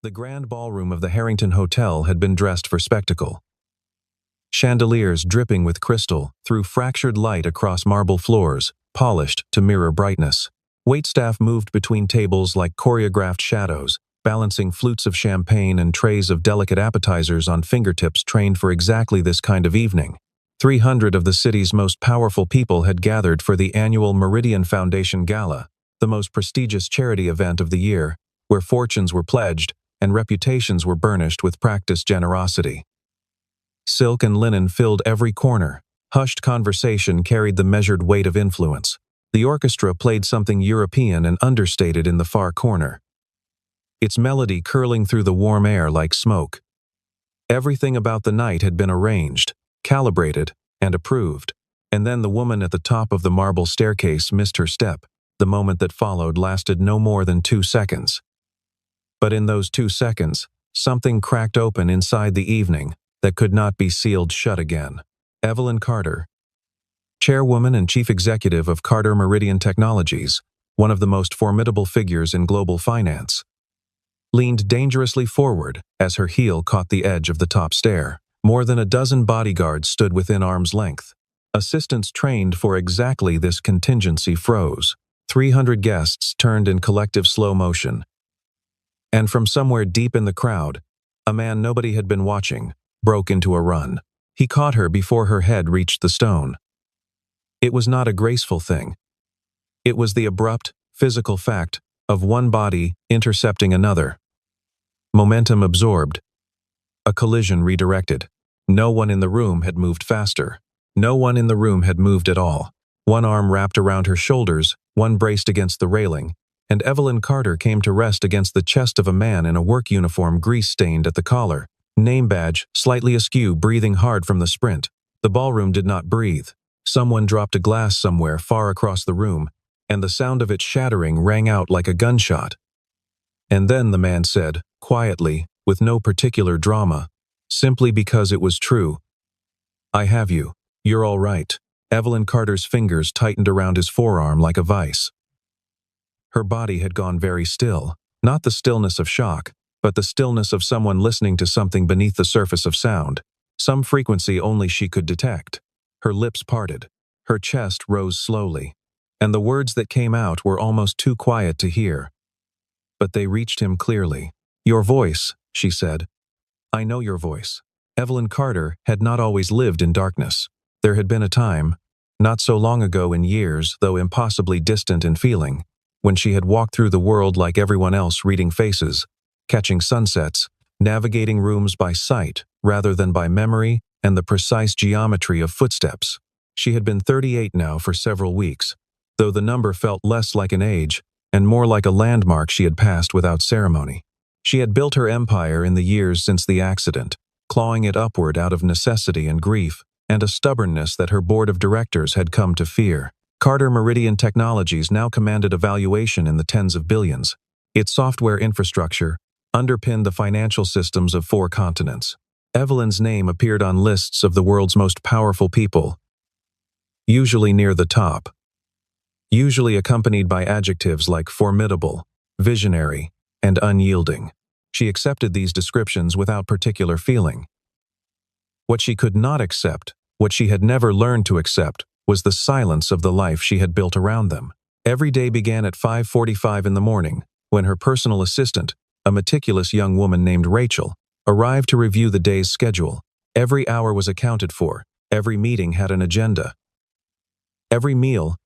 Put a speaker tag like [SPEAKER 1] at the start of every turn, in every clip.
[SPEAKER 1] The grand ballroom of the Harrington Hotel had been dressed for spectacle. Chandeliers dripping with crystal threw fractured light across marble floors, polished to mirror brightness. Waitstaff moved between tables like choreographed shadows, balancing flutes of champagne and trays of delicate appetizers on fingertips trained for exactly this kind of evening. 300 of the city's most powerful people had gathered for the annual Meridian Foundation Gala, the most prestigious charity event of the year, where fortunes were pledged and reputations were burnished with practiced generosity. Silk and linen filled every corner. Hushed conversation carried the measured weight of influence. The orchestra played something European and understated in the far corner, its melody curling through the warm air like smoke. Everything about the night had been arranged, calibrated, and approved. And then the woman at the top of the marble staircase missed her step. The moment that followed lasted no more than 2 seconds. But in those 2 seconds, something cracked open inside the evening that could not be sealed shut again. Evelyn Carter, chairwoman and chief executive of Carter Meridian Technologies, one of the most formidable figures in global finance, leaned dangerously forward as her heel caught the edge of the top stair. More than a dozen bodyguards stood within arm's length. Assistants trained for exactly this contingency froze. 300 guests turned in collective slow motion. And from somewhere deep in the crowd, a man nobody had been watching broke into a run. He caught her before her head reached the stone. It was not a graceful thing. It was the abrupt, physical fact of one body intercepting another. Momentum absorbed. A collision redirected. No one in the room had moved faster. No one in the room had moved at all. One arm wrapped around her shoulders, one braced against the railing, and Evelyn Carter came to rest against the chest of a man in a work uniform grease-stained at the collar, name badge slightly askew, breathing hard from the sprint. The ballroom did not breathe. Someone dropped a glass somewhere far across the room, and the sound of it shattering rang out like a gunshot. And then the man said, quietly, with no particular drama, simply because it was true, "I have you. You're all right." Evelyn Carter's fingers tightened around his forearm like a vice. Her body had gone very still, not the stillness of shock, but the stillness of someone listening to something beneath the surface of sound, some frequency only she could detect. Her lips parted. Her chest rose slowly, and the words that came out were almost too quiet to hear. But they reached him clearly. "Your voice," she said. "I know your voice." Evelyn Carter had not always lived in darkness. There had been a time, not so long ago in years, though impossibly distant in feeling, when she had walked through the world like everyone else, reading faces, catching sunsets, navigating rooms by sight rather than by memory and the precise geometry of footsteps. She had been 38 now for several weeks, though the number felt less like an age and more like a landmark she had passed without ceremony. She had built her empire in the years since the accident, clawing it upward out of necessity and grief, and a stubbornness that her board of directors had come to fear. Carter Meridian Technologies now commanded a valuation in the tens of billions. Its software infrastructure underpinned the financial systems of 4 continents. Evelyn's name appeared on lists of the world's most powerful people, usually near the top, usually accompanied by adjectives like formidable, visionary, and unyielding. She accepted these descriptions without particular feeling. What she could not accept, what she had never learned to accept, was the silence of the life she had built around them. Every day began at 5:45 in the morning, when her personal assistant, a meticulous young woman named Rachel, arrived to review the day's schedule. Every hour was accounted for. Every meeting had an agenda. Every meal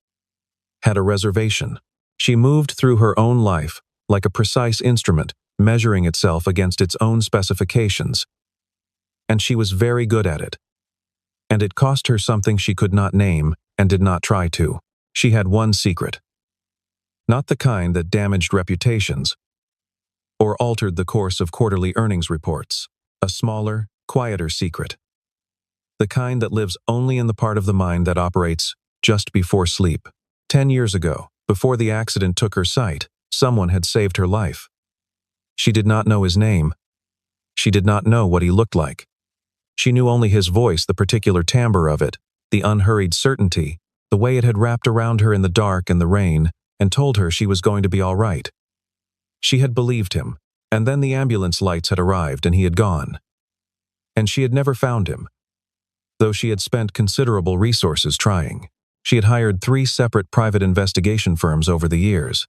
[SPEAKER 1] had a reservation. She moved through her own life like a precise instrument, measuring itself against its own specifications. And she was very good at it. And it cost her something she could not name and did not try to. She had one secret. Not the kind that damaged reputations or altered the course of quarterly earnings reports. A smaller, quieter secret. The kind that lives only in the part of the mind that operates just before sleep. 10 years ago, before the accident took her sight, someone had saved her life. She did not know his name. She did not know what he looked like. She knew only his voice, the particular timbre of it, the unhurried certainty, the way it had wrapped around her in the dark and the rain, and told her she was going to be all right. She had believed him, And then the ambulance lights had arrived and he had gone. And she had never found him, though she had spent considerable resources trying. She had hired 3 separate private investigation firms over the years.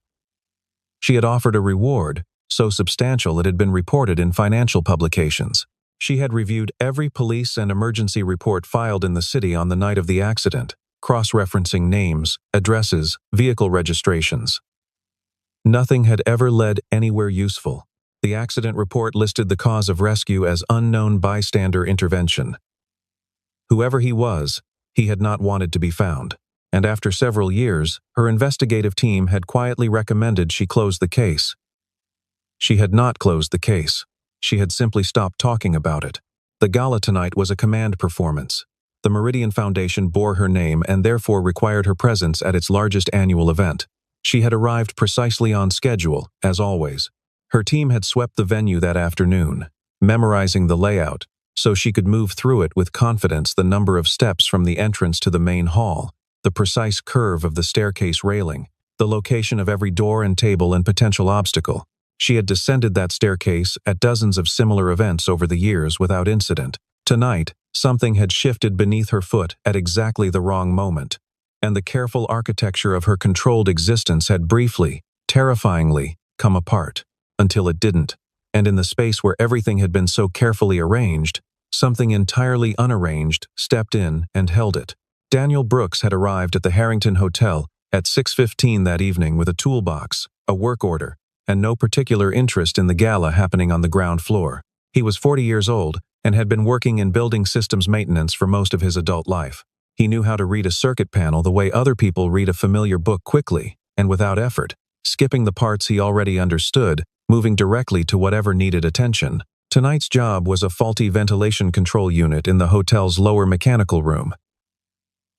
[SPEAKER 1] She had offered a reward so substantial it had been reported in financial publications. She had reviewed every police and emergency report filed in the city on the night of the accident, cross-referencing names, addresses, vehicle registrations. Nothing had ever led anywhere useful. The accident report listed the cause of rescue as unknown bystander intervention. Whoever he was, he had not wanted to be found. And after several years, her investigative team had quietly recommended she close the case. She had not closed the case. She had simply stopped talking about it. The gala tonight was a command performance. The Meridian Foundation bore her name and therefore required her presence at its largest annual event. She had arrived precisely on schedule, as always. Her team had swept the venue that afternoon, memorizing the layout, so she could move through it with confidence. The number of steps from the entrance to the main hall, the precise curve of the staircase railing, the location of every door and table and potential obstacle. She had descended that staircase at dozens of similar events over the years without incident. Tonight, something had shifted beneath her foot at exactly the wrong moment, and the careful architecture of her controlled existence had briefly, terrifyingly, come apart, until it didn't. And in the space where everything had been so carefully arranged, something entirely unarranged stepped in and held it. Daniel Brooks had arrived at the Harrington Hotel at 6:15 that evening with a toolbox, a work order, and no particular interest in the gala happening on the ground floor. He was 40 years old and had been working in building systems maintenance for most of his adult life. He knew how to read a circuit panel the way other people read a familiar book quickly and without effort, skipping the parts he already understood, moving directly to whatever needed attention. Tonight's job was a faulty ventilation control unit in the hotel's lower mechanical room,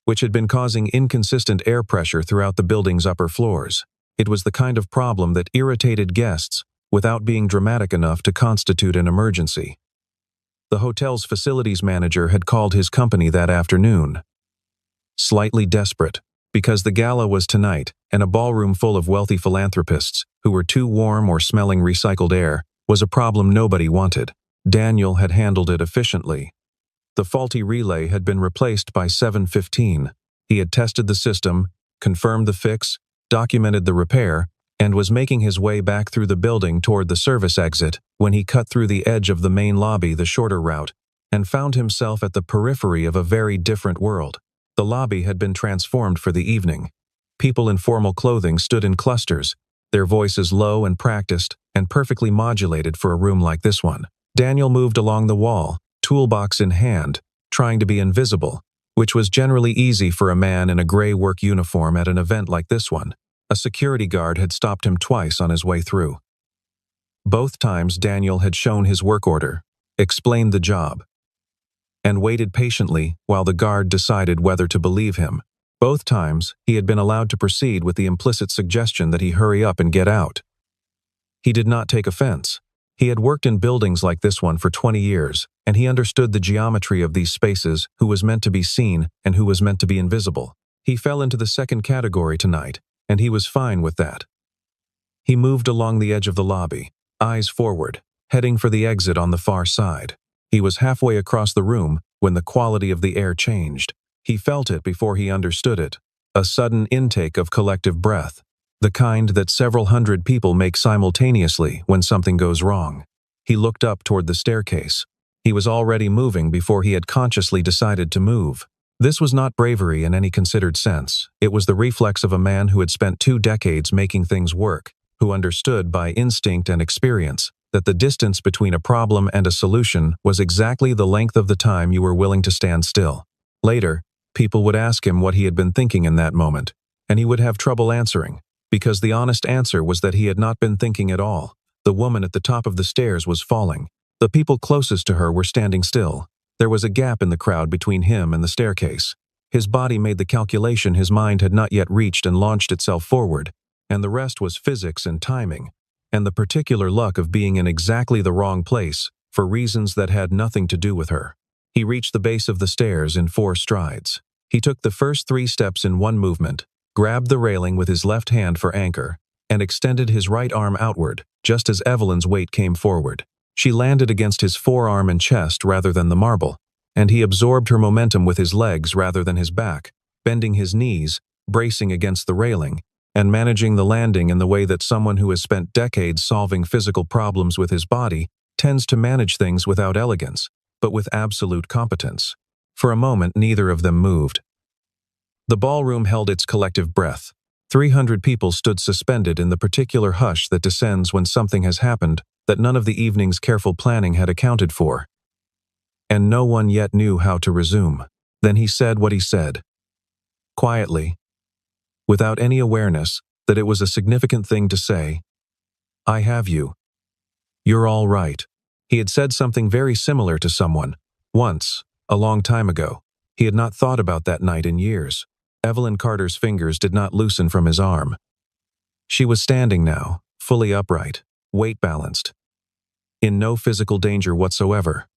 [SPEAKER 1] which had been causing inconsistent air pressure throughout the building's upper floors. It was the kind of problem that irritated guests without being dramatic enough to constitute an emergency. The hotel's facilities manager had called his company that afternoon, slightly desperate, because the gala was tonight, and a ballroom full of wealthy philanthropists who were too warm or smelling recycled air was a problem nobody wanted. Daniel had handled it efficiently. The faulty relay had been replaced by 7:15. He had tested the system, confirmed the fix, documented the repair, and was making his way back through the building toward the service exit when he cut through the edge of the main lobby, the shorter route, and found himself at the periphery of a very different world. The lobby had been transformed for the evening. People in formal clothing stood in clusters, their voices low and practiced and perfectly modulated for a room like this one. Daniel moved along the wall, toolbox in hand, trying to be invisible, which was generally easy for a man in a gray work uniform at an event like this one. A security guard had stopped him twice on his way through. Both times Daniel had shown his work order, explained the job, and waited patiently while the guard decided whether to believe him. Both times he had been allowed to proceed with the implicit suggestion that he hurry up and get out. He did not take offense. He had worked in buildings like this one for 20 years, and he understood the geometry of these spaces, who was meant to be seen and who was meant to be invisible. He fell into the second category tonight, and he was fine with that. He moved along the edge of the lobby, eyes forward, heading for the exit on the far side. He was halfway across the room when the quality of the air changed. He felt it before he understood it, a sudden intake of collective breath, the kind that several hundred people make simultaneously when something goes wrong. He looked up toward the staircase. He was already moving before he had consciously decided to move. This was not bravery in any considered sense. It was the reflex of a man who had spent 2 decades making things work, who understood by instinct and experience that the distance between a problem and a solution was exactly the length of the time you were willing to stand still. Later, people would ask him what he had been thinking in that moment, and he would have trouble answering, because the honest answer was that he had not been thinking at all. The woman at the top of the stairs was falling. The people closest to her were standing still. There was a gap in the crowd between him and the staircase. His body made the calculation his mind had not yet reached and launched itself forward, and the rest was physics and timing, and the particular luck of being in exactly the wrong place for reasons that had nothing to do with her. He reached the base of the stairs in 4 strides. He took the first 3 steps in one movement, grabbed the railing with his left hand for anchor, and extended his right arm outward, just as Evelyn's weight came forward. She landed against his forearm and chest rather than the marble, and he absorbed her momentum with his legs rather than his back, bending his knees, bracing against the railing, and managing the landing in the way that someone who has spent decades solving physical problems with his body tends to manage things without elegance, but with absolute competence. For a moment, neither of them moved. The ballroom held its collective breath. 300 people stood suspended in the particular hush that descends when something has happened that none of the evening's careful planning had accounted for. And no one yet knew how to resume. Then he said what he said. Quietly, without any awareness that it was a significant thing to say. I have you. You're all right. He had said something very similar to someone, once, a long time ago. He had not thought about that night in years. Evelyn Carter's fingers did not loosen from his arm. She was standing now, fully upright, weight balanced, in no physical danger whatsoever.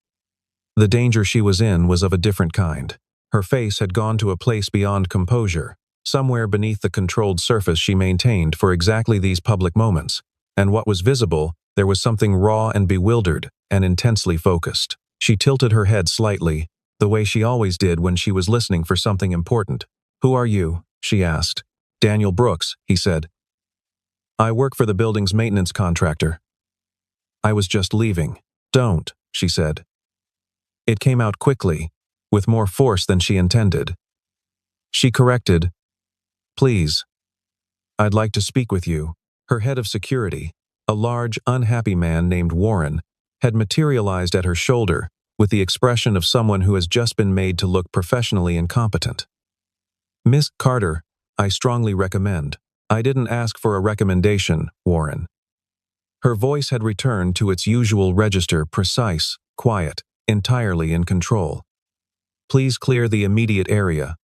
[SPEAKER 1] The danger she was in was of a different kind. Her face had gone to a place beyond composure, somewhere beneath the controlled surface she maintained for exactly these public moments, and what was visible, there was something raw and bewildered and intensely focused. She tilted her head slightly, the way she always did when she was listening for something important. Who are you? She asked. Daniel Brooks, he said. I work for the building's maintenance contractor. I was just leaving. Don't, she said. It came out quickly, with more force than she intended. She corrected, please. I'd like to speak with you. Her head of security, a large, unhappy man named Warren, had materialized at her shoulder with the expression of someone who has just been made to look professionally incompetent. Miss Carter, I strongly recommend. I didn't ask for a recommendation, Warren. Her voice had returned to its usual register, precise, quiet, entirely in control. Please clear the immediate area.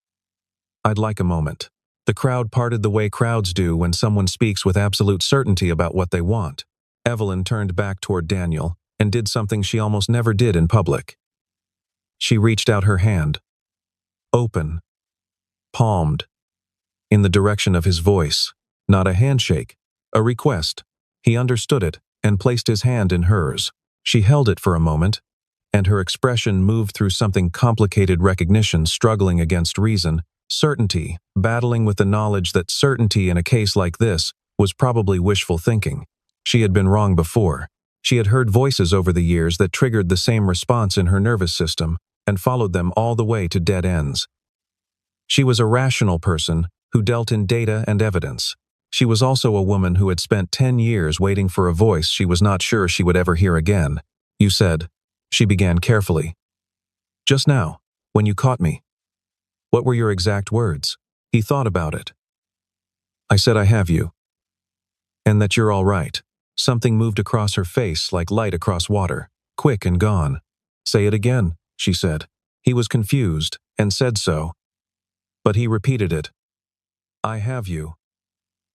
[SPEAKER 1] I'd like a moment. The crowd parted the way crowds do when someone speaks with absolute certainty about what they want. Evelyn turned back toward Daniel and did something she almost never did in public. She reached out her hand. Open. Palmed. In the direction of his voice. Not a handshake. A request. He understood it and placed his hand in hers. She held it for a moment, and her expression moved through something complicated: recognition struggling against reason, certainty battling with the knowledge that certainty in a case like this was probably wishful thinking. She had been wrong before. She had heard voices over the years that triggered the same response in her nervous system and followed them all the way to dead ends. She was a rational person who dealt in data and evidence. She was also a woman who had spent 10 years waiting for a voice she was not sure she would ever hear again. You said, she began carefully. Just now, when you caught me. What were your exact words? He thought about it. I said I have you. And that you're all right. Something moved across her face like light across water, quick and gone. Say it again, she said. He was confused and said so. But he repeated it. I have you.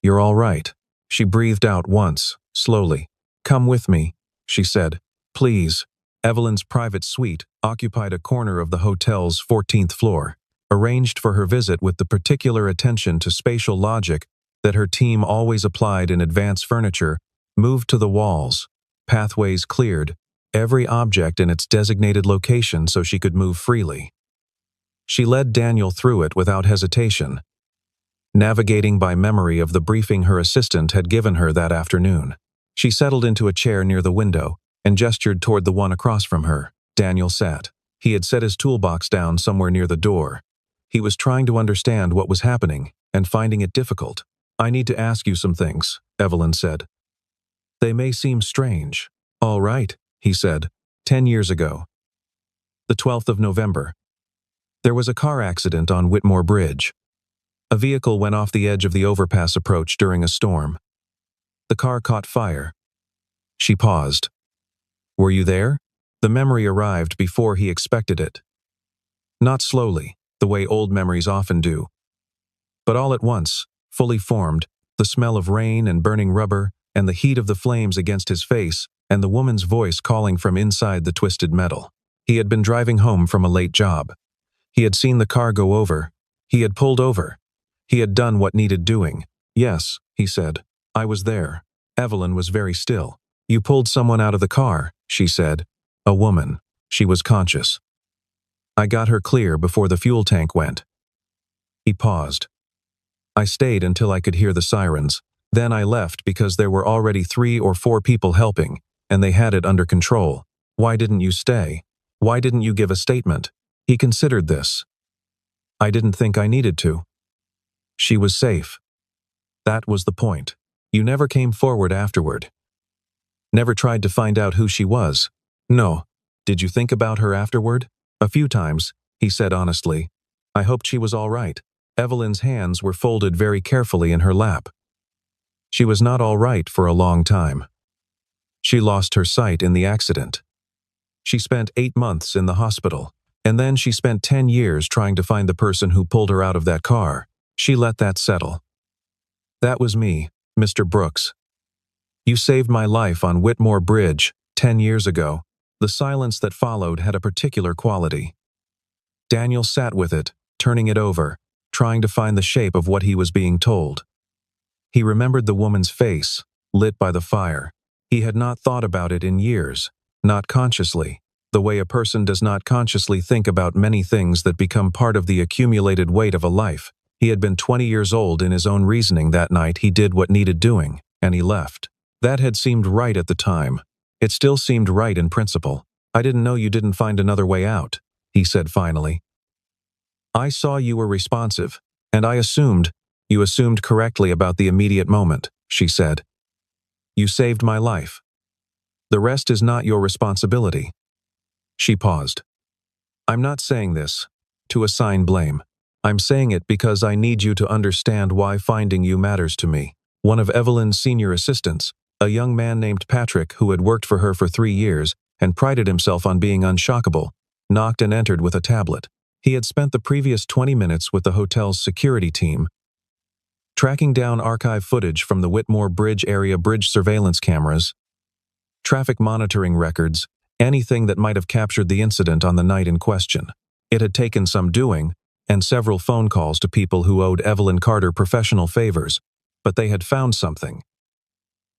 [SPEAKER 1] You're all right. She breathed out once, slowly. Come with me, she said. Please. Evelyn's private suite occupied a corner of the hotel's 14th floor, arranged for her visit with the particular attention to spatial logic that her team always applied in advanced furniture, moved to the walls, pathways cleared, every object in its designated location so she could move freely. She led Daniel through it without hesitation, navigating by memory of the briefing her assistant had given her that afternoon. She settled into a chair near the window and gestured toward the one across from her. Daniel sat. He had set his toolbox down somewhere near the door. He was trying to understand what was happening and finding it difficult. I need to ask you some things, Evelyn said. They may seem strange. All right, he said. 10 years ago. The 12th of November. There was a car accident on Whitmore Bridge. A vehicle went off the edge of the overpass approach during a storm. The car caught fire. She paused. Were you there? The memory arrived before he expected it. Not slowly, the way old memories often do, but all at once, fully formed, the smell of rain and burning rubber and the heat of the flames against his face and the woman's voice calling from inside the twisted metal. He had been driving home from a late job. He had seen the car go over. He had pulled over. He had done what needed doing. Yes, he said. I was there. Evelyn was very still. You pulled someone out of the car, she said. A woman. She was conscious. I got her clear before the fuel tank went. He paused. I stayed until I could hear the sirens. Then I left because there were already 3 or 4 people helping, and they had it under control. Why didn't you stay? Why didn't you give a statement? He considered this. I didn't think I needed to. She was safe. That was the point. You never came forward afterward. Never tried to find out who she was. No. Did you think about her afterward? A few times, he said honestly. I hoped she was all right. Evelyn's hands were folded very carefully in her lap. She was not all right for a long time. She lost her sight in the accident. She spent 8 months in the hospital, and then she spent 10 years trying to find the person who pulled her out of that car. She let that settle. That was me, Mr. Brooks. You saved my life on Whitmore Bridge 10 years ago. The silence that followed had a particular quality. Daniel sat with it, turning it over, trying to find the shape of what he was being told. He remembered the woman's face, lit by the fire. He had not thought about it in years, not consciously, the way a person does not consciously think about many things that become part of the accumulated weight of a life. He had been 20 years old in his own reasoning that night. He did what needed doing, and he left. That had seemed right at the time. It still seemed right in principle. I didn't know you didn't find another way out, he said finally. I saw you were responsive, and I assumed, you assumed correctly about the immediate moment, she said. You saved my life. The rest is not your responsibility. She paused. I'm not saying this to assign blame. I'm saying it because I need you to understand why finding you matters to me. One of Evelyn's senior assistants, a young man named Patrick who had worked for her for 3 years and prided himself on being unshockable, knocked and entered with a tablet. He had spent the previous 20 minutes with the hotel's security team, tracking down archive footage from the Whitmore Bridge area bridge surveillance cameras, traffic monitoring records, anything that might have captured the incident on the night in question. It had taken some doing, and several phone calls to people who owed Evelyn Carter professional favors, but they had found something.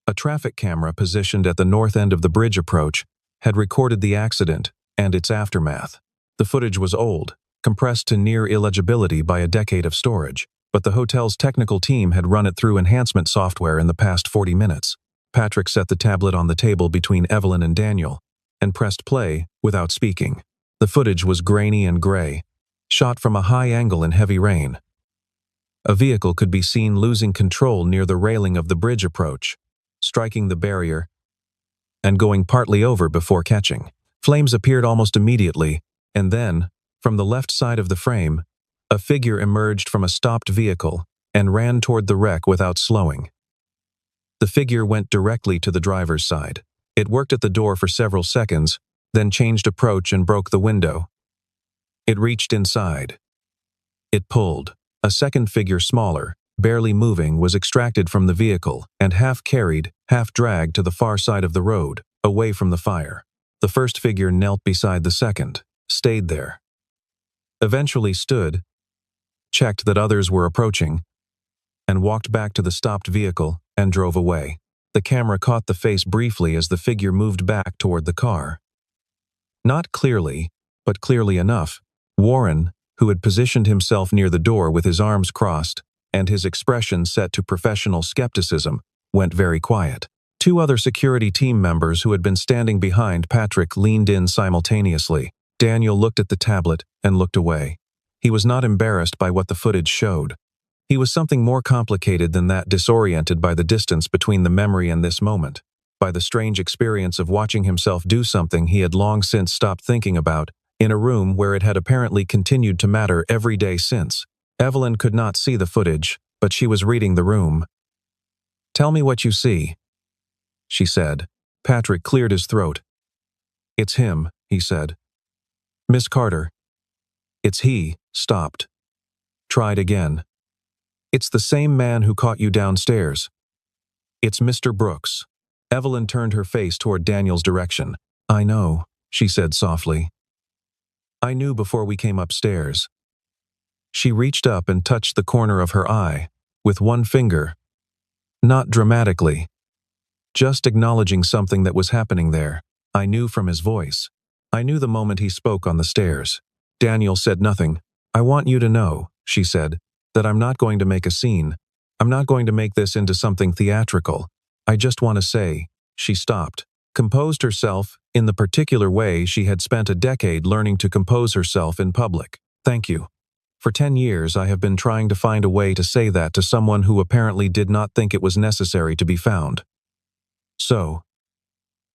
[SPEAKER 1] A traffic camera positioned at the north end of the bridge approach had recorded the accident and its aftermath. The footage was old, compressed to near illegibility by a decade of storage, but the hotel's technical team had run it through enhancement software in the past 40 minutes. Patrick set the tablet on the table between Evelyn and Daniel and pressed play without speaking. The footage was grainy and gray, shot from a high angle in heavy rain. A vehicle could be seen losing control near the railing of the bridge approach, striking the barrier and going partly over before catching. Flames appeared almost immediately, and then, from the left side of the frame, a figure emerged from a stopped vehicle and ran toward the wreck without slowing. The figure went directly to the driver's side. It worked at the door for several seconds, then changed approach and broke the window. It reached inside. It pulled. A second figure, smaller, barely moving, was extracted from the vehicle and half carried, half dragged to the far side of the road, away from the fire. The first figure knelt beside the second, stayed there. Eventually stood, checked that others were approaching, and walked back to the stopped vehicle and drove away. The camera caught the face briefly as the figure moved back toward the car. Not clearly, but clearly enough, Warren, who had positioned himself near the door with his arms crossed and his expression set to professional skepticism, went very quiet. 2 other security team members who had been standing behind Patrick leaned in simultaneously. Daniel looked at the tablet and looked away. He was not embarrassed by what the footage showed. He was something more complicated than that, disoriented by the distance between the memory and this moment, by the strange experience of watching himself do something he had long since stopped thinking about, in a room where it had apparently continued to matter every day since. Evelyn could not see the footage, but she was reading the room. "Tell me what you see," she said. Patrick cleared his throat. "It's him," he said. "Miss Carter." "It's he," stopped. Tried again. "It's the same man who caught you downstairs. It's Mr. Brooks." Evelyn turned her face toward Daniel's direction. "I know," she said softly. "I knew before we came upstairs." She reached up and touched the corner of her eye, with one finger. Not dramatically. just acknowledging something that was happening there. I knew from his voice. I knew the moment he spoke on the stairs. Daniel said nothing. "I want you to know," she said, "that I'm not going to make a scene. I'm not going to make this into something theatrical. I just want to say," she stopped, composed herself in the particular way she had spent a decade learning to compose herself in public. "Thank you. For 10 years I have been trying to find a way to say that to someone who apparently did not think it was necessary to be found. So,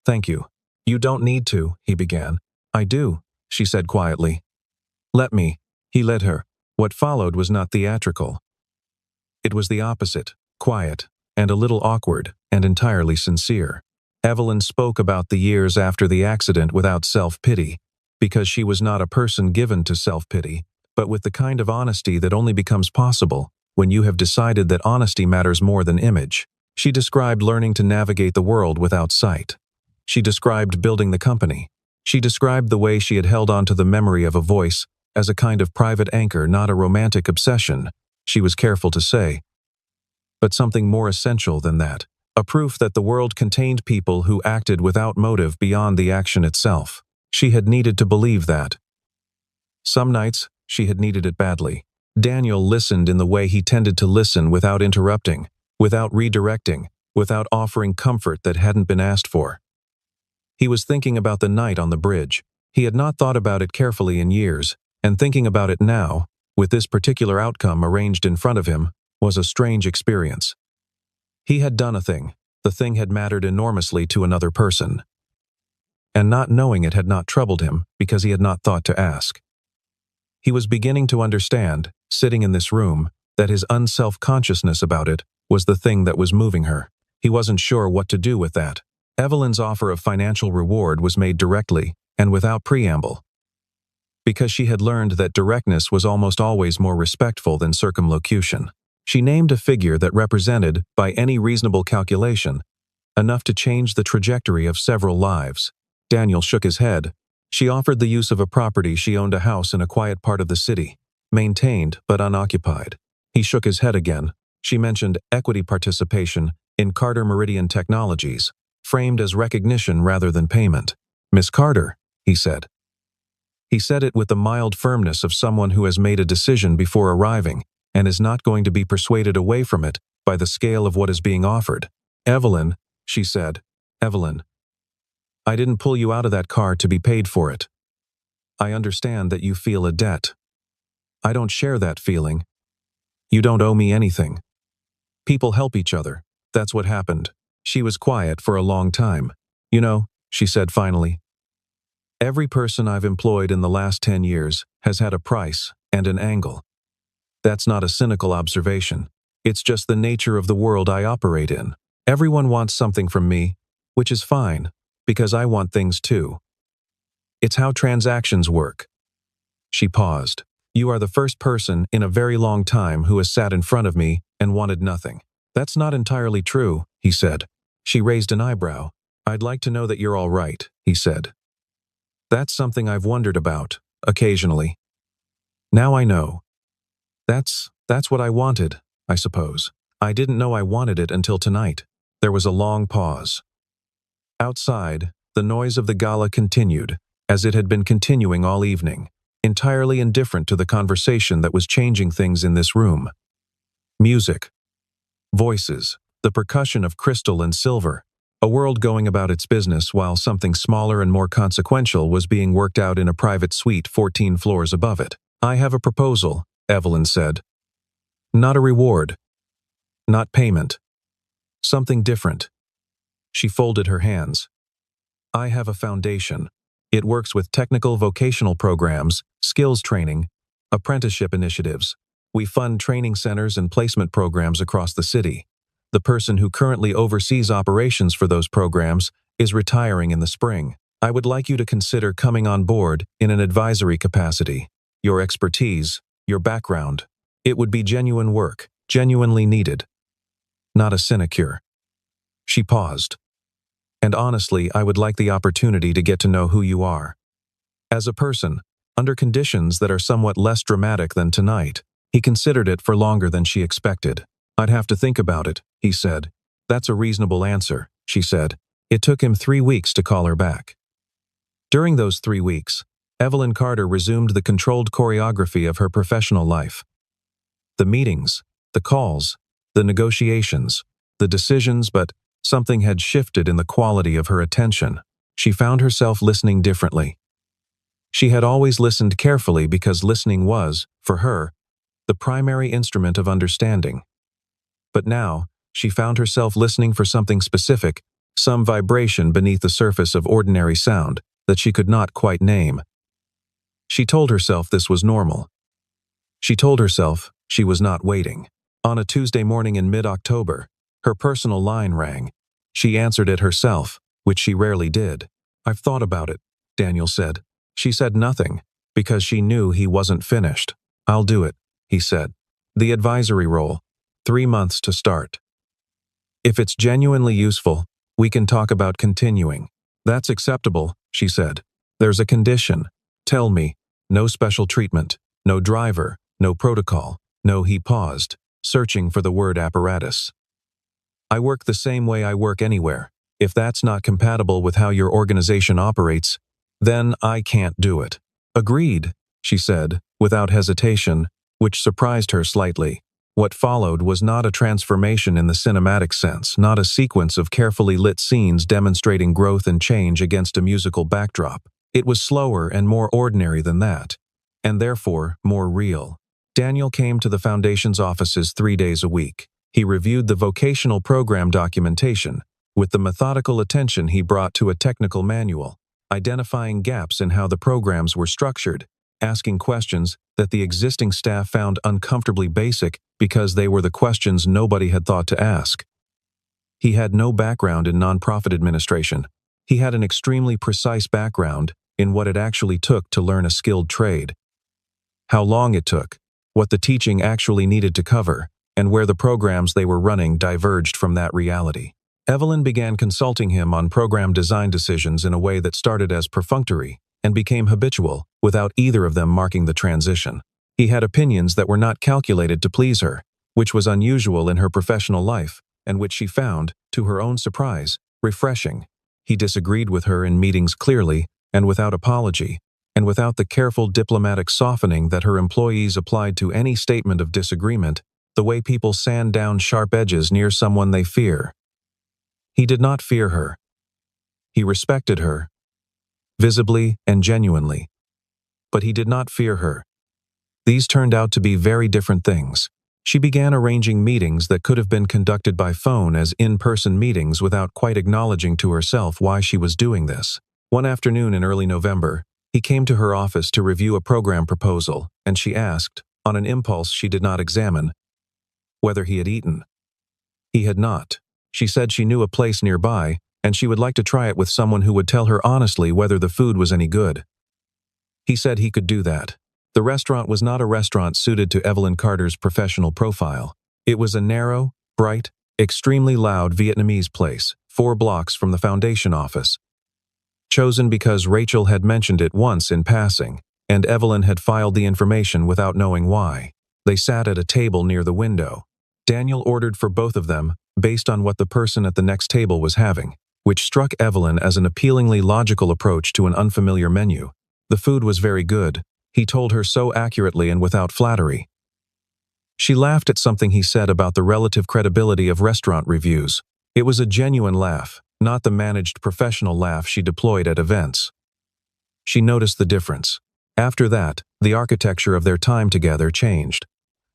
[SPEAKER 1] thank you." "You don't need to," he began. "I do," she said quietly. "Let me." He led her. What followed was not theatrical. It was the opposite, quiet, and a little awkward, and entirely sincere. Evelyn spoke about the years after the accident without self-pity, because she was not a person given to self-pity, but with the kind of honesty that only becomes possible when you have decided that honesty matters more than image. She described learning to navigate the world without sight. She described building the company. She described the way she had held on to the memory of a voice as a kind of private anchor, not a romantic obsession, she was careful to say, but something more essential than that, a proof that the world contained people who acted without motive beyond the action itself. She had needed to believe that. Some nights, she had needed it badly. Daniel listened in the way he tended to listen, without interrupting, without redirecting, without offering comfort that hadn't been asked for. He was thinking about the night on the bridge. He had not thought about it carefully in years, and thinking about it now, with this particular outcome arranged in front of him, was a strange experience. He had done a thing. The thing had mattered enormously to another person. And not knowing it had not troubled him, because he had not thought to ask. He was beginning to understand, sitting in this room, that his unself-consciousness about it was the thing that was moving her. He wasn't sure what to do with that. Evelyn's offer of financial reward was made directly, and without preamble. Because she had learned that directness was almost always more respectful than circumlocution. She named a figure that represented, by any reasonable calculation, enough to change the trajectory of several lives. Daniel shook his head. She offered the use of a property. She owned a house in a quiet part of the city, maintained but unoccupied. He shook his head again. She mentioned equity participation in Carter Meridian Technologies, framed as recognition rather than payment. "Miss Carter," he said. He said it with the mild firmness of someone who has made a decision before arriving and is not going to be persuaded away from it by the scale of what is being offered. "Evelyn," she said. "Evelyn, I didn't pull you out of that car to be paid for it. I understand that you feel a debt. I don't share that feeling. You don't owe me anything. People help each other. That's what happened." She was quiet for a long time. "You know," she said finally, "every person I've employed in the last 10 years has had a price and an angle. That's not a cynical observation. It's just the nature of the world I operate in. Everyone wants something from me, which is fine, because I want things too. It's how transactions work." She paused. "You are the first person in a very long time who has sat in front of me and wanted nothing." "That's not entirely true," he said. She raised an eyebrow. "I'd like to know that you're all right," he said. "That's something I've wondered about, occasionally. Now I know. That's what I wanted, I suppose. I didn't know I wanted it until tonight." There was a long pause. Outside, the noise of the gala continued, as it had been continuing all evening, entirely indifferent to the conversation that was changing things in this room. Music. Voices. The percussion of crystal and silver. A world going about its business while something smaller and more consequential was being worked out in a private suite 14 floors above it. "I have a proposal," Evelyn said. "Not a reward. Not payment. Something different." She folded her hands. "I have a foundation. It works with technical vocational programs, skills training, apprenticeship initiatives. We fund training centers and placement programs across the city. The person who currently oversees operations for those programs is retiring in the spring. I would like you to consider coming on board in an advisory capacity. Your expertise, your background. It would be genuine work, genuinely needed. Not a sinecure." She paused. "And honestly, I would like the opportunity to get to know who you are. As a person, under conditions that are somewhat less dramatic than tonight." He considered it for longer than she expected. "I'd have to think about it," he said. "That's a reasonable answer," she said. It took him 3 weeks to call her back. During those 3 weeks, Evelyn Carter resumed the controlled choreography of her professional life. The meetings, the calls, the negotiations, the decisions, but something had shifted in the quality of her attention. She found herself listening differently. She had always listened carefully because listening was, for her, the primary instrument of understanding. But now, she found herself listening for something specific, some vibration beneath the surface of ordinary sound that she could not quite name. She told herself this was normal. She told herself she was not waiting. On a Tuesday morning in mid-October, her personal line rang. She answered it herself, which she rarely did. "I've thought about it," Daniel said. She said nothing, because she knew he wasn't finished. "I'll do it," he said. "The advisory role, 3 months to start. If it's genuinely useful, we can talk about continuing." "That's acceptable," she said. "There's a condition. Tell me." "No special treatment, no driver, no protocol, no." He paused, searching for the word apparatus. "I work the same way I work anywhere. If that's not compatible with how your organization operates, then I can't do it." "Agreed," she said, without hesitation, which surprised her slightly. What followed was not a transformation in the cinematic sense, not a sequence of carefully lit scenes demonstrating growth and change against a musical backdrop. It was slower and more ordinary than that, and therefore more real. Daniel came to the Foundation's offices 3 days a week. He reviewed the vocational program documentation, with the methodical attention he brought to a technical manual, identifying gaps in how the programs were structured, asking questions that the existing staff found uncomfortably basic because they were the questions nobody had thought to ask. He had no background in nonprofit administration. He had an extremely precise background in what it actually took to learn a skilled trade. How long it took, what the teaching actually needed to cover, and where the programs they were running diverged from that reality. Evelyn began consulting him on program design decisions in a way that started as perfunctory and became habitual, without either of them marking the transition. He had opinions that were not calculated to please her, which was unusual in her professional life, and which she found, to her own surprise, refreshing. He disagreed with her in meetings clearly and without apology, and without the careful diplomatic softening that her employees applied to any statement of disagreement, the way people sand down sharp edges near someone they fear. He did not fear her. He respected her, visibly and genuinely. But he did not fear her. These turned out to be very different things. She began arranging meetings that could have been conducted by phone as in-person meetings without quite acknowledging to herself why she was doing this. One afternoon in early November, he came to her office to review a program proposal, and she asked, on an impulse she did not examine, whether he had eaten. He had not. She said she knew a place nearby, and she would like to try it with someone who would tell her honestly whether the food was any good. He said he could do that. The restaurant was not a restaurant suited to Evelyn Carter's professional profile. It was a narrow, bright, extremely loud Vietnamese place, 4 blocks from the Foundation office. Chosen because Rachel had mentioned it once in passing, and Evelyn had filed the information without knowing why. They sat at a table near the window. Daniel ordered for both of them, based on what the person at the next table was having, which struck Evelyn as an appealingly logical approach to an unfamiliar menu. The food was very good, he told her so accurately and without flattery. She laughed at something he said about the relative credibility of restaurant reviews. It was a genuine laugh, not the managed professional laugh she deployed at events. She noticed the difference. After that, the architecture of their time together changed.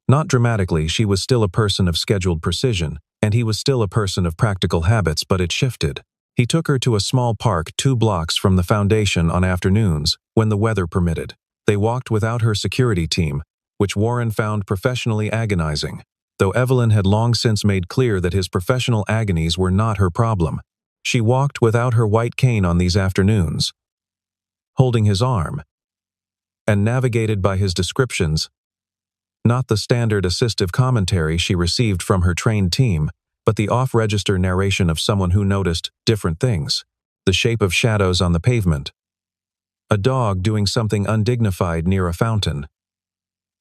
[SPEAKER 1] Not dramatically, she was still a person of scheduled precision, and he was still a person of practical habits, but it shifted. He took her to a small park 2 blocks from the Foundation on afternoons, when the weather permitted. They walked without her security team, which Warren found professionally agonizing, though Evelyn had long since made clear that his professional agonies were not her problem. She walked without her white cane on these afternoons, holding his arm, and navigated by his descriptions, not the standard assistive commentary she received from her trained team, but the off-register narration of someone who noticed different things, the shape of shadows on the pavement, a dog doing something undignified near a fountain,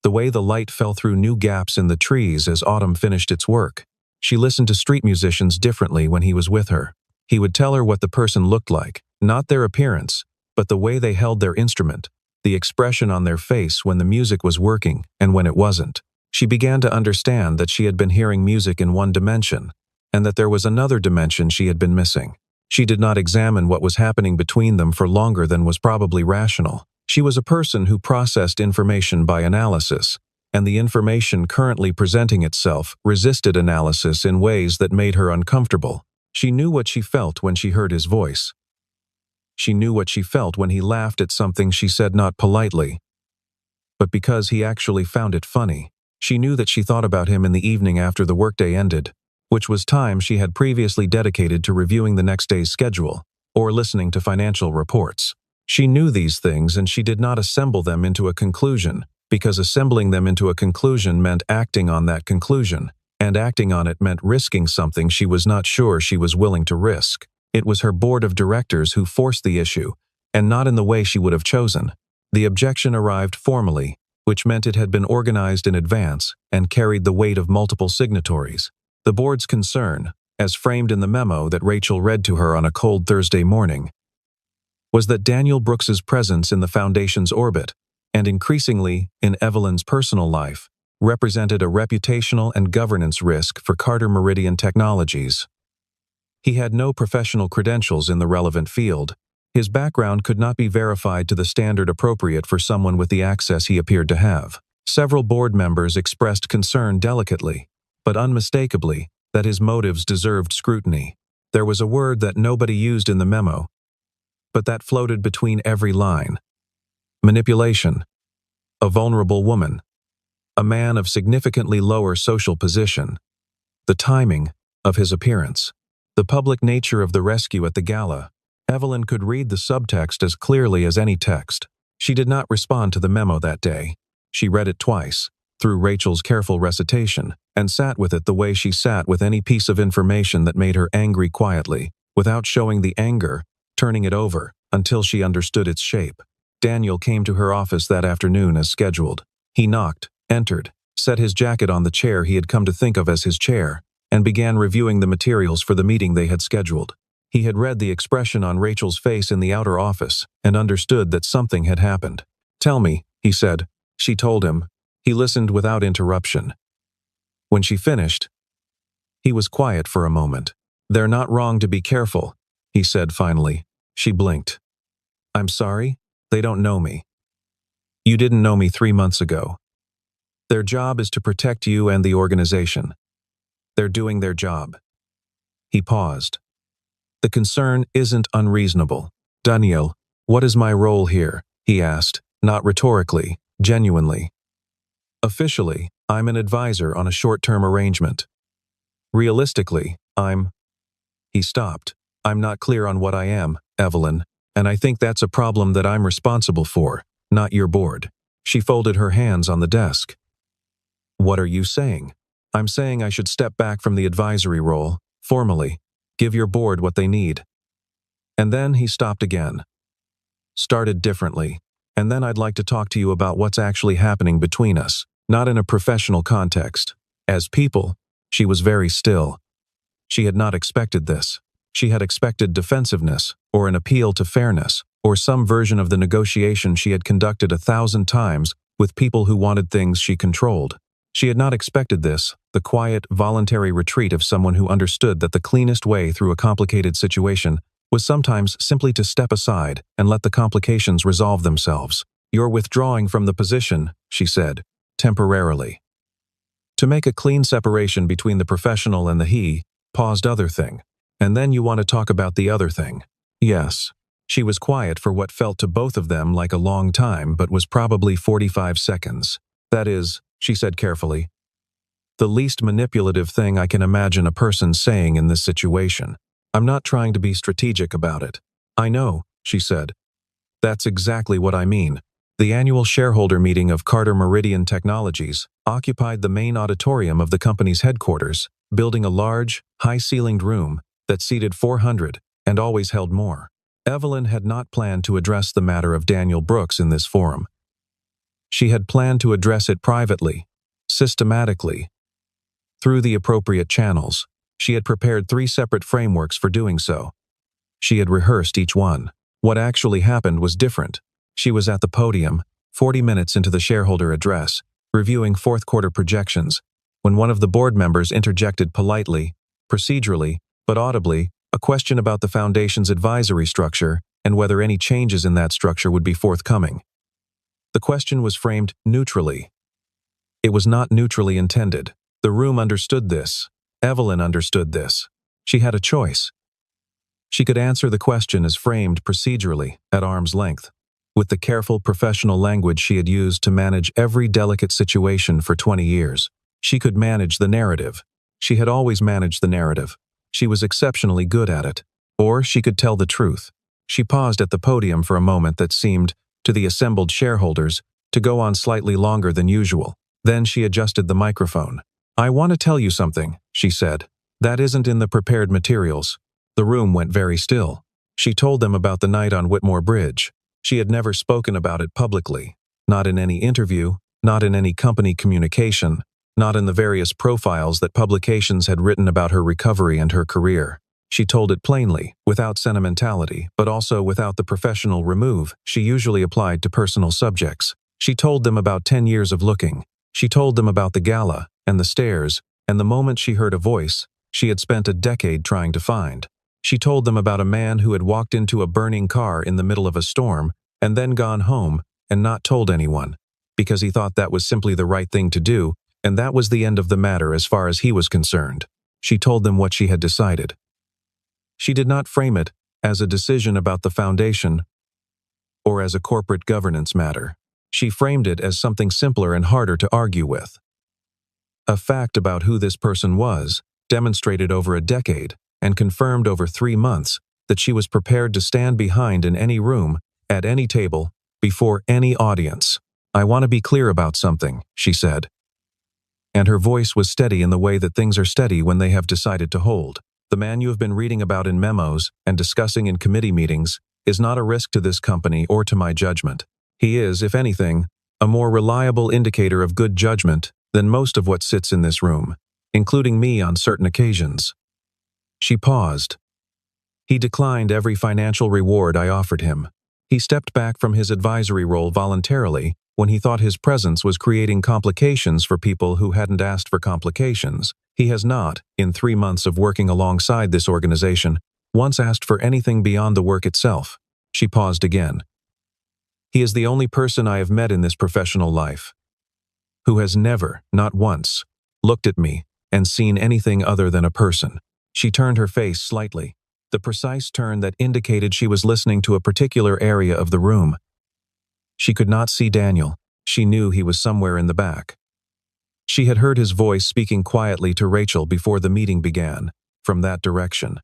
[SPEAKER 1] the way the light fell through new gaps in the trees as autumn finished its work. She listened to street musicians differently when he was with her. He would tell her what the person looked like, not their appearance, but the way they held their instrument, the expression on their face when the music was working and when it wasn't. She began to understand that she had been hearing music in one dimension, and that there was another dimension she had been missing. She did not examine what was happening between them for longer than was probably rational. She was a person who processed information by analysis, and the information currently presenting itself resisted analysis in ways that made her uncomfortable. She knew what she felt when she heard his voice. She knew what she felt when he laughed at something she said not politely, but because he actually found it funny. She knew that she thought about him in the evening after the workday ended, which was time she had previously dedicated to reviewing the next day's schedule or listening to financial reports. She knew these things, and she did not assemble them into a conclusion, because assembling them into a conclusion meant acting on that conclusion, and acting on it meant risking something she was not sure she was willing to risk. It was her board of directors who forced the issue, and not in the way she would have chosen. The objection arrived formally, which meant it had been organized in advance and carried the weight of multiple signatories. The board's concern, as framed in the memo that Rachel read to her on a cold Thursday morning, was that Daniel Brooks's presence in the Foundation's orbit, and increasingly in Evelyn's personal life, represented a reputational and governance risk for Carter Meridian Technologies. He had no professional credentials in the relevant field. His background could not be verified to the standard appropriate for someone with the access he appeared to have. Several board members expressed concern delicately, but unmistakably, that his motives deserved scrutiny. There was a word that nobody used in the memo, but that floated between every line. Manipulation. A vulnerable woman. A man of significantly lower social position. The timing of his appearance. The public nature of the rescue at the gala. Evelyn could read the subtext as clearly as any text. She did not respond to the memo that day. She read it twice, through Rachel's careful recitation, and sat with it the way she sat with any piece of information that made her angry quietly, without showing the anger, turning it over, until she understood its shape. Daniel came to her office that afternoon as scheduled. He knocked, entered, set his jacket on the chair he had come to think of as his chair, and began reviewing the materials for the meeting they had scheduled. He had read the expression on Rachel's face in the outer office and understood that something had happened. "Tell me," he said. She told him. He listened without interruption. When she finished, he was quiet for a moment. "They're not wrong to be careful," he said finally. She blinked. "I'm sorry? They don't know me. You didn't know me 3 months ago. Their job is to protect you and the organization. They're doing their job." He paused. "The concern isn't unreasonable. Daniel, what is my role here?" he asked, not rhetorically, genuinely. "Officially, I'm an advisor on a short-term arrangement. Realistically, He stopped. "I'm not clear on what I am, Evelyn, and I think that's a problem that I'm responsible for, not your board." She folded her hands on the desk. "What are you saying?" "I'm saying I should step back from the advisory role, formally, give your board what they need." And then he stopped again. "Started differently. And then I'd like to talk to you about what's actually happening between us, not in a professional context. As people." She was very still. She had not expected this. She had expected defensiveness, or an appeal to fairness, or some version of the negotiation she had conducted 1,000 times with people who wanted things she controlled. She had not expected this, the quiet, voluntary retreat of someone who understood that the cleanest way through a complicated situation was sometimes simply to step aside and let the complications resolve themselves. "You're withdrawing from the position," she said, temporarily. To make a clean separation between the professional and the he, paused other thing. "And then you want to talk about the other thing." "Yes." She was quiet for what felt to both of them like a long time, but was probably 45 seconds. "That is," she said carefully, "the least manipulative thing I can imagine a person saying in this situation. I'm not trying to be strategic about it." "I know," she said. "That's exactly what I mean." The annual shareholder meeting of Carter Meridian Technologies occupied the main auditorium of the company's headquarters, building a large, high-ceilinged room that seated 400 and always held more. Evelyn had not planned to address the matter of Daniel Brooks in this forum. She had planned to address it privately, systematically, through the appropriate channels. She had prepared 3 separate frameworks for doing so. She had rehearsed each one. What actually happened was different. She was at the podium, 40 minutes into the shareholder address, reviewing fourth quarter projections, when one of the board members interjected politely, procedurally, but audibly, a question about the foundation's advisory structure and whether any changes in that structure would be forthcoming. The question was framed neutrally. It was not neutrally intended. The room understood this. Evelyn understood this. She had a choice. She could answer the question as framed procedurally, at arm's length, with the careful professional language she had used to manage every delicate situation for 20 years. She could manage the narrative. She had always managed the narrative. She was exceptionally good at it. Or she could tell the truth. She paused at the podium for a moment that seemed, to the assembled shareholders, to go on slightly longer than usual. Then she adjusted the microphone. "I want to tell you something," she said. "That isn't in the prepared materials." The room went very still. She told them about the night on Whitmore Bridge. She had never spoken about it publicly. Not in any interview, not in any company communication, not in the various profiles that publications had written about her recovery and her career. She told it plainly, without sentimentality, but also without the professional remove she usually applied to personal subjects. She told them about 10 years of looking. She told them about the gala, and the stairs, and the moment she heard a voice she had spent a decade trying to find. She told them about a man who had walked into a burning car in the middle of a storm, and then gone home, and not told anyone, because he thought that was simply the right thing to do, and that was the end of the matter as far as he was concerned. She told them what she had decided. She did not frame it as a decision about the foundation or as a corporate governance matter. She framed it as something simpler and harder to argue with. A fact about who this person was, demonstrated over a decade, and confirmed over 3 months, that she was prepared to stand behind in any room, at any table, before any audience. "I want to be clear about something," she said. And her voice was steady in the way that things are steady when they have decided to hold. "The man you have been reading about in memos and discussing in committee meetings is not a risk to this company or to my judgment. He is, if anything, a more reliable indicator of good judgment than most of what sits in this room, including me on certain occasions." She paused. "He declined every financial reward I offered him. He stepped back from his advisory role voluntarily when he thought his presence was creating complications for people who hadn't asked for complications. He has not, in 3 months of working alongside this organization, once asked for anything beyond the work itself." She paused again. "He is the only person I have met in this professional life who has never, not once, looked at me and seen anything other than a person." She turned her face slightly, the precise turn that indicated she was listening to a particular area of the room. She could not see Daniel. She knew he was somewhere in the back. She had heard his voice speaking quietly to Rachel before the meeting began, from that direction.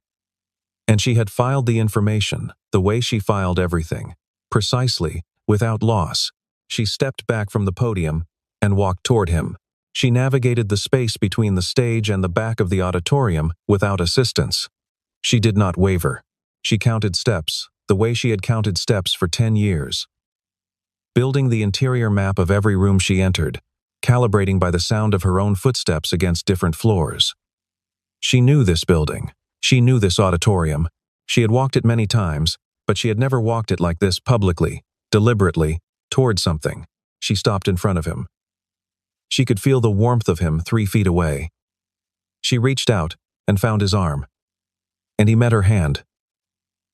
[SPEAKER 1] And she had filed the information, the way she filed everything, precisely, without loss. She stepped back from the podium and walked toward him. She navigated the space between the stage and the back of the auditorium without assistance. She did not waver. She counted steps, the way she had counted steps for 10 years. Building the interior map of every room she entered, calibrating by the sound of her own footsteps against different floors. She knew this building. She knew this auditorium. She had walked it many times, but she had never walked it like this publicly, deliberately, toward something. She stopped in front of him. She could feel the warmth of him 3 feet away. She reached out and found his arm. And he met her hand.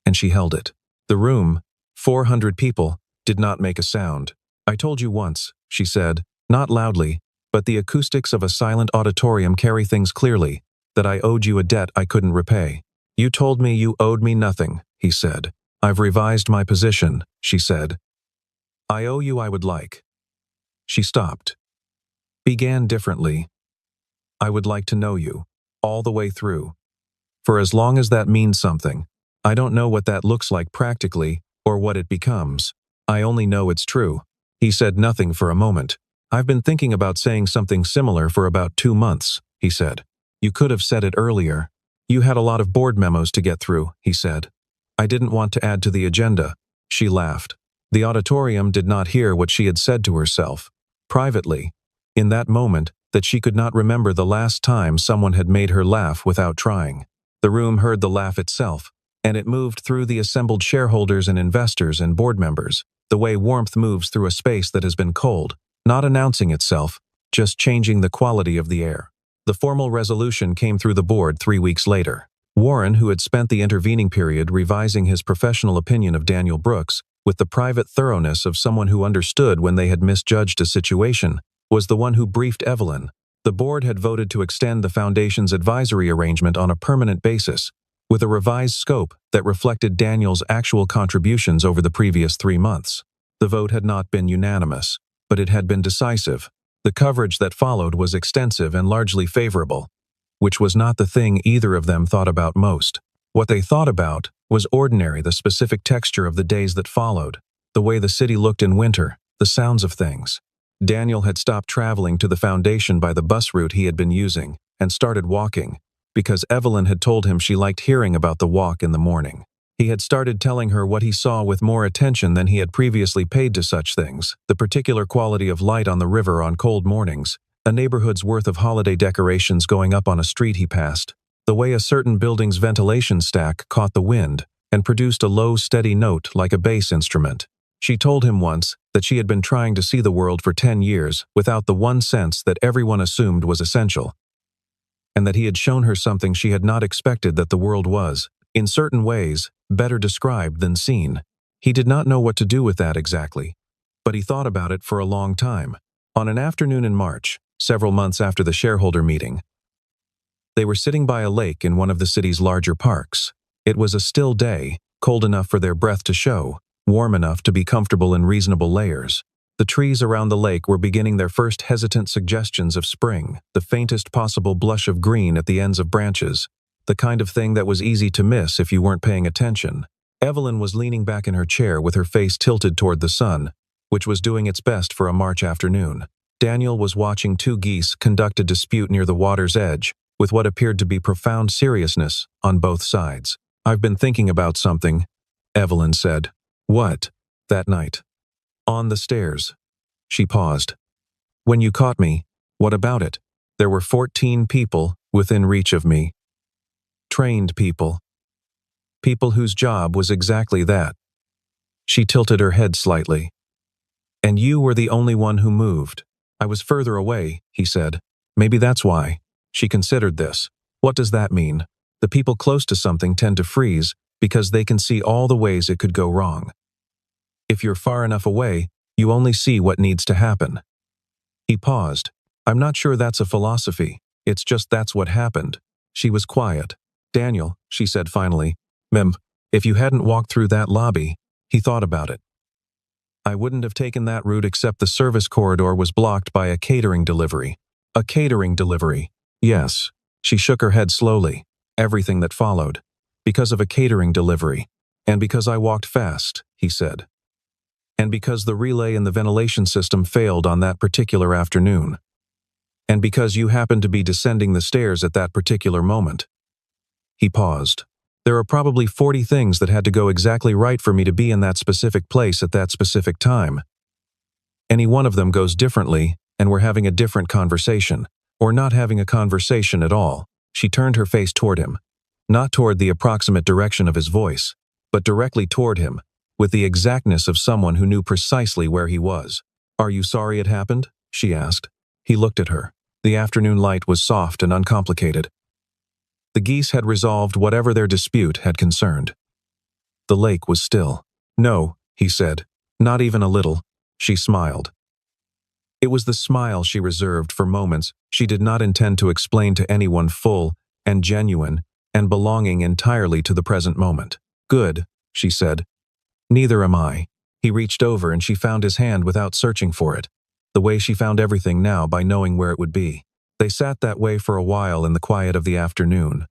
[SPEAKER 1] And she held it. The room, 400 people, did not make a sound. "I told you once," she said, not loudly, but the acoustics of a silent auditorium carry things clearly, "that I owed you a debt I couldn't repay." "You told me you owed me nothing," he said. "I've revised my position," she said. "I owe you I would like." She stopped. Began differently. "I would like to know you, all the way through. For as long as that means something. I don't know what that looks like practically, or what it becomes. I only know it's true." He said nothing for a moment. "I've been thinking about saying something similar for about 2 months, he said. "You could have said it earlier. You had a lot of board memos to get through," he said. "I didn't want to add to the agenda." She laughed. The auditorium did not hear what she had said to herself. Privately, in that moment, that she could not remember the last time someone had made her laugh without trying. The room heard the laugh itself, and it moved through the assembled shareholders and investors and board members, the way warmth moves through a space that has been cold, not announcing itself, just changing the quality of the air. The formal resolution came through the board 3 weeks later. Warren, who had spent the intervening period revising his professional opinion of Daniel Brooks with the private thoroughness of someone who understood when they had misjudged a situation, was the one who briefed Evelyn. The board had voted to extend the foundation's advisory arrangement on a permanent basis, with a revised scope that reflected Daniel's actual contributions over the previous 3 months. The vote had not been unanimous, but it had been decisive. The coverage that followed was extensive and largely favorable, which was not the thing either of them thought about most. What they thought about was ordinary, the specific texture of the days that followed, the way the city looked in winter, the sounds of things. Daniel had stopped traveling to the foundation by the bus route he had been using and started walking, because Evelyn had told him she liked hearing about the walk in the morning. He had started telling her what he saw with more attention than he had previously paid to such things, the particular quality of light on the river on cold mornings, a neighborhood's worth of holiday decorations going up on a street he passed, the way a certain building's ventilation stack caught the wind and produced a low, steady note like a bass instrument. She told him once that she had been trying to see the world for 10 years without the one sense that everyone assumed was essential, and that he had shown her something she had not expected, that the world was, in certain ways, better described than seen. He did not know what to do with that exactly, but he thought about it for a long time. On an afternoon in March, several months after the shareholder meeting, they were sitting by a lake in one of the city's larger parks. It was a still day, cold enough for their breath to show, warm enough to be comfortable in reasonable layers. The trees around the lake were beginning their first hesitant suggestions of spring, the faintest possible blush of green at the ends of branches, the kind of thing that was easy to miss if you weren't paying attention. Evelyn was leaning back in her chair with her face tilted toward the sun, which was doing its best for a March afternoon. Daniel was watching 2 geese conduct a dispute near the water's edge, with what appeared to be profound seriousness on both sides. "I've been thinking about something," Evelyn said. "What?" "That night. On the stairs." She paused. "When you caught me, what about it? There were 14 people within reach of me. Trained people. People whose job was exactly that." She tilted her head slightly. "And you were the only one who moved." "I was further away," he said. "Maybe that's why." She considered this. What does that mean? The people close to something tend to freeze because they can see all the ways it could go wrong. If you're far enough away, you only see what needs to happen. He paused. "I'm not sure that's a philosophy. It's just that's what happened." She was quiet. "Daniel," she said finally, if you hadn't walked through that lobby," he thought about it. "I wouldn't have taken that route except the service corridor was blocked by a catering delivery." "A catering delivery?" "Yes." She shook her head slowly. "Everything that followed. Because of a catering delivery. And because I walked fast," he said. "And because the relay in the ventilation system failed on that particular afternoon. And because you happened to be descending the stairs at that particular moment." He paused. "There are probably 40 things that had to go exactly right for me to be in that specific place at that specific time. Any one of them goes differently, and we're having a different conversation. Or not having a conversation at all." She turned her face toward him. Not toward the approximate direction of his voice, but directly toward him, with the exactness of someone who knew precisely where he was. "Are you sorry it happened?" she asked. He looked at her. The afternoon light was soft and uncomplicated. The geese had resolved whatever their dispute had concerned. The lake was still. "No," he said. "Not even a little." She smiled. It was the smile she reserved for moments she did not intend to explain to anyone, full and genuine and belonging entirely to the present moment. "Good," she said. "Neither am I." He reached over and she found his hand without searching for it, the way she found everything now by knowing where it would be. They sat that way for a while in the quiet of the afternoon,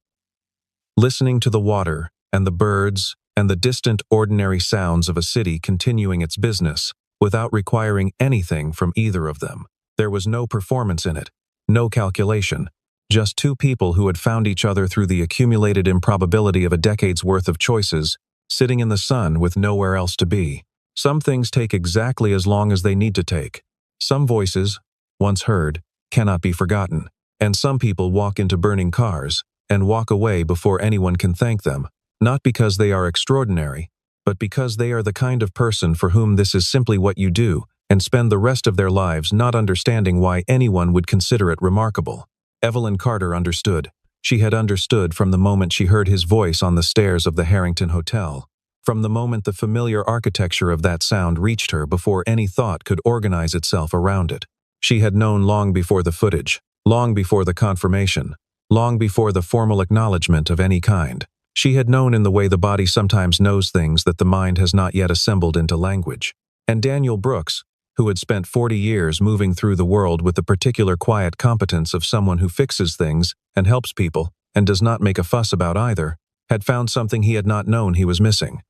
[SPEAKER 1] listening to the water and the birds and the distant ordinary sounds of a city continuing its business, without requiring anything from either of them. There was no performance in it, no calculation, just 2 people who had found each other through the accumulated improbability of a decade's worth of choices, sitting in the sun with nowhere else to be. Some things take exactly as long as they need to take. Some voices, once heard, cannot be forgotten, and some people walk into burning cars and walk away before anyone can thank them, Not because they are extraordinary, but because they are the kind of person for whom this is simply what you do, and spend the rest of their lives not understanding why anyone would consider it remarkable. Evelyn Carter understood. She had understood from the moment she heard his voice on the stairs of the Harrington Hotel. From the moment the familiar architecture of that sound reached her before any thought could organize itself around it. She had known long before the footage, long before the confirmation, long before the formal acknowledgement of any kind. She had known in the way the body sometimes knows things that the mind has not yet assembled into language. And Daniel Brooks, who had spent 40 years moving through the world with the particular quiet competence of someone who fixes things and helps people and does not make a fuss about either, had found something he had not known he was missing.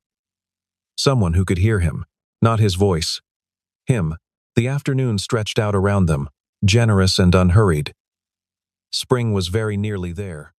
[SPEAKER 1] Someone who could hear him, not his voice. Him. The afternoon stretched out around them, generous and unhurried. Spring was very nearly there.